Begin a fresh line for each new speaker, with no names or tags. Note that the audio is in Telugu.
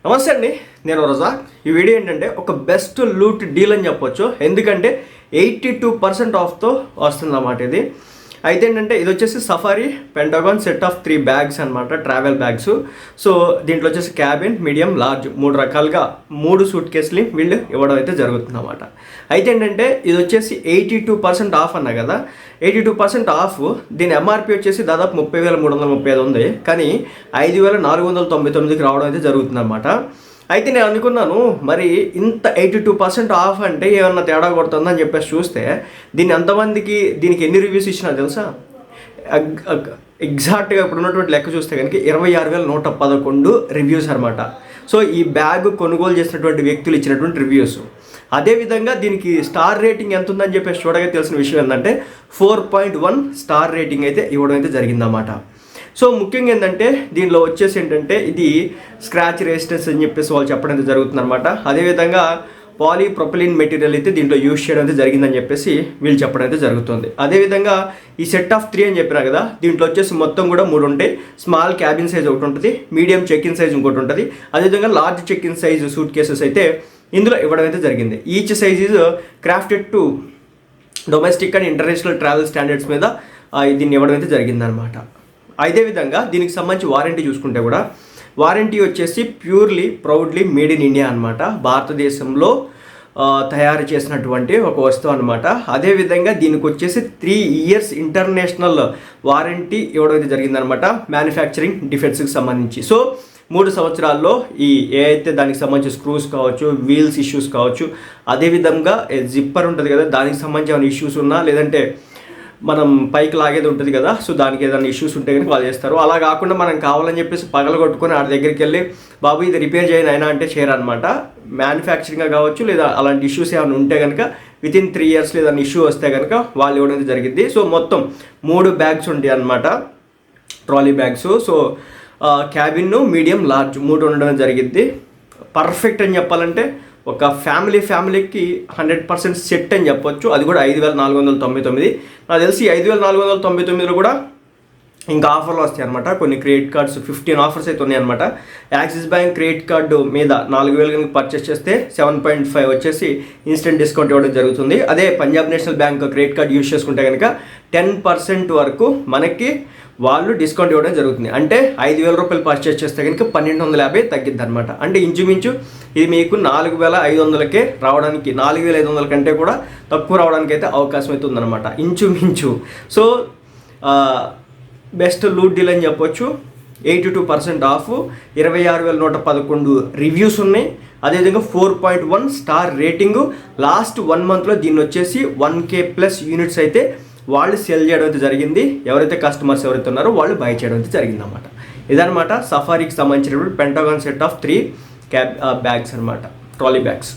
నమస్తే అండి, నేను రజాక్. ఈ వీడియో ఏంటంటే ఒక బెస్ట్ లూట్ డీల్ అని చెప్పొచ్చు. ఎందుకంటే 82% ఆఫ్తో వస్తుందన్నమాట ఇది. అయితే ఏంటంటే ఇది వచ్చేసి safari pentagon set of 3 bags అనమాట, ట్రావెల్ బ్యాగ్స్. సో దీంట్లో వచ్చేసి క్యాబిన్, మీడియం, లార్జ్ 3 రకాలుగా 3 సూట్ కేసులు వీళ్ళు ఇవ్వడం అయితే జరుగుతుంది అన్నమాట. అయితే ఏంటంటే ఇది వచ్చేసి 82% ఆఫ్ అన్నా కదా, 82% ఆఫ్. దీని ఎంఆర్పి వచ్చేసి దాదాపు 30,335 ఉంది, కానీ 5,499కి రావడం అయితే జరుగుతుంది అనమాట. అయితే నేను అనుకున్నాను, మరి ఇంత 82% ఆఫ్ అంటే ఏమన్నా తేడా కొడుతుందని చెప్పేసి చూస్తే ఎంతమందికి దీనికి ఎన్ని రివ్యూస్ ఇచ్చినా తెలుసా? ఎగ్జాక్ట్గా ఇప్పుడు ఉన్నటువంటి లెక్క చూస్తే కనుక 26,111 రివ్యూస్ అనమాట. సో ఈ బ్యాగ్ కొనుగోలు చేసినటువంటి వ్యక్తులు ఇచ్చినటువంటి రివ్యూస్. అదేవిధంగా దీనికి స్టార్ రేటింగ్ ఎంత ఉందని చెప్పేసి చూడగా తెలిసిన విషయం ఏంటంటే 4.1 స్టార్ రేటింగ్ అయితే ఇవ్వడం అయితే జరిగిందన్నమాట. సో ముఖ్యంగా ఏంటంటే దీనిలో వచ్చేసి ఏంటంటే ఇది స్క్రాచ్ రెసిస్టెన్స్ అని చెప్పేసి వాళ్ళు చెప్పడం అయితే జరుగుతుంది అనమాట. అదేవిధంగా పాలీప్రొపిలిన్ మెటీరియల్ అయితే దీంట్లో యూజ్ చేయడం అయితే జరిగిందని చెప్పేసి వీళ్ళు చెప్పడం అయితే జరుగుతుంది. అదేవిధంగా ఈ సెట్ ఆఫ్ 3 అని చెప్పినా కదా, దీంట్లో వచ్చేసి మొత్తం కూడా 3 ఉంటాయి. స్మాల్ క్యాబిన్ సైజ్ ఒకటి ఉంటుంది, మీడియం చెక్ ఇన్ సైజ్ ఇంకోటి ఉంటుంది, అదేవిధంగా large check in size suitcases అయితే ఇందులో ఇవ్వడం అయితే జరిగింది. Each size is crafted to domestic and international travel standards మీద దీన్ని ఇవ్వడం అయితే జరిగిందనమాట. అదేవిధంగా దీనికి సంబంధించి వారంటీ చూసుకుంటే కూడా వారంటీ వచ్చేసి purely proudly made in India అనమాట. భారతదేశంలో తయారు చేసినటువంటి ఒక వస్తువు అనమాట. అదేవిధంగా దీనికి వచ్చేసి 3 years ఇంటర్నేషనల్ వారంటీ ఇవ్వడం అయితే జరిగిందనమాట, మ్యానుఫ్యాక్చరింగ్ డిఫెక్ట్స్కి సంబంధించి. సో 3 సంవత్సరాల్లో ఏ అయితే దానికి సంబంధించి స్క్రూస్ కావచ్చు, వీల్స్ ఇష్యూస్ కావచ్చు, అదేవిధంగా జిప్పర్ ఉంటుంది కదా, దానికి సంబంధించి ఏమైనా ఇష్యూస్ ఉన్నా, లేదంటే మనం పైకి లాగేది ఉంటుంది కదా, సో దానికి ఏదైనా ఇష్యూస్ ఉంటే కనుక వాళ్ళు చేస్తారు. అలా కాకుండా మనం కావాలని చెప్పేసి పగలగొట్టుకొని ఆడి దగ్గరికి వెళ్ళి బాబు ఇది రిపేర్ చేయను అయినా అంటే చేయరనమాట. మ్యానుఫ్యాక్చరింగ్గా కావచ్చు, లేదా అలాంటి ఇష్యూస్ ఏమైనా ఉంటే కనుక వితిన్ 3 years ఏదైనా ఇష్యూ వస్తే కనుక వాళ్ళు ఇవ్వడం జరిగింది. సో మొత్తం 3 బ్యాగ్స్ ఉంటాయి అనమాట, trolley bags. So cabin, medium, large 3 ఉండడం జరిగింది. పర్ఫెక్ట్ అని చెప్పాలంటే ఒక ఫ్యామిలీకి 100% సెట్ అని చెప్పొచ్చు. అది కూడా 5,499. నాకు తెలిసి 5,499లో కూడా ఇంకా ఆఫర్లు వస్తాయి అనమాట. కొన్ని క్రెడిట్ కార్డ్స్ 15 ఆఫర్స్ అయితే ఉన్నాయి అనమాట. యాక్సిస్ బ్యాంక్ క్రెడిట్ కార్డు మీద 4,000 కనుక పర్చేస్ చేస్తే 7.5 వచ్చేసి ఇన్స్టెంట్ డిస్కౌంట్ ఇవ్వడం జరుగుతుంది. అదే Punjab national bank credit card use చేసుకుంటే కనుక 10% వరకు మనకి వాళ్ళు డిస్కౌంట్ ఇవ్వడం జరుగుతుంది. అంటే 5,000 రూపాయలు పర్చేస్ చేస్తే కనుక 1,250 తగ్గిద్ది అనమాట. అంటే ఇంచుమించు ఇది మీకు 4,500కే రావడానికి, 4,500 కంటే కూడా తక్కువ రావడానికి అయితే అవకాశం అయితే ఉందన్నమాట ఇంచుమించు. సో బెస్ట్ లూట్ డీల్ అని చెప్పొచ్చు. 82% ఆఫ్, 26,111 రివ్యూస్ ఉన్నాయి. అదేవిధంగా 4.1 స్టార్ రేటింగు. లాస్ట్ 1 monthలో దీన్ని వచ్చేసి 1K+ యూనిట్స్ అయితే వాళ్ళు సెల్ చేయడం అయితే జరిగింది. ఎవరైతే కస్టమర్స్ ఎవరైతే ఉన్నారో వాళ్ళు బై చేయడం అయితే జరిగిందన్నమాట. ఇదనమాట సఫారీకి సంబంధించినటువంటి పెంటగాన్ సెట్ ఆఫ్ 3 బ్యాగ్స్ అనమాట, ట్రాలీ బ్యాగ్స్.